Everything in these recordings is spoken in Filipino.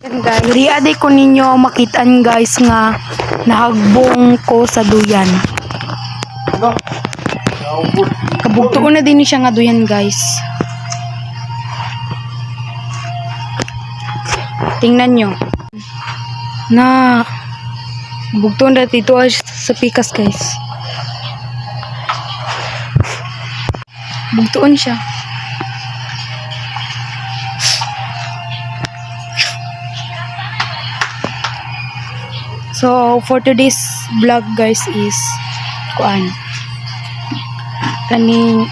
Yan guys, riade ko ninyo makitaan guys nga nahagbong ko sa duyan. Kabugtuon na din siya nga duyan guys. Tingnan nyo. Na bugtuon na dito sa pikas guys. Bugtuon siya. So, for today's vlog guys is kaning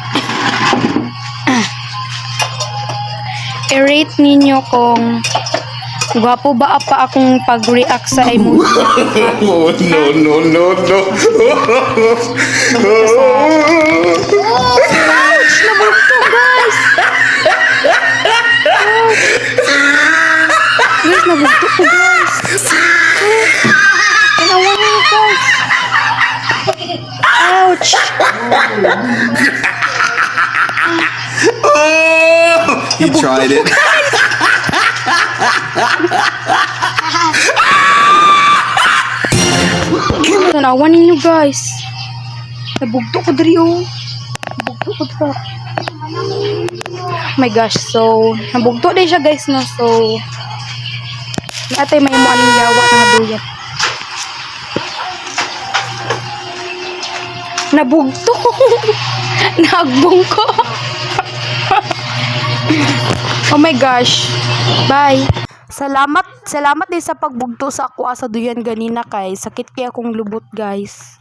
i-rate ninyo kung gwapo ba pa akong pag-react sa emoji. Oh, no. Ouch! Nabugto guys! Guys, nabugto ko guys! Tinawa niyo guys! Ouch! He tried it. Tanawa ninyo guys! Nabugto ko diri oh! Nabugto ko dito. Oh my gosh, so nabugto din siya guys no, so natay may mo aning yawa nga duyan. Nabugto! Nahagbong ko! Oh my gosh! Bye! Salamat din sa pagbugto sa ako sa duyan ganina kay sakit kaya akong lubot guys.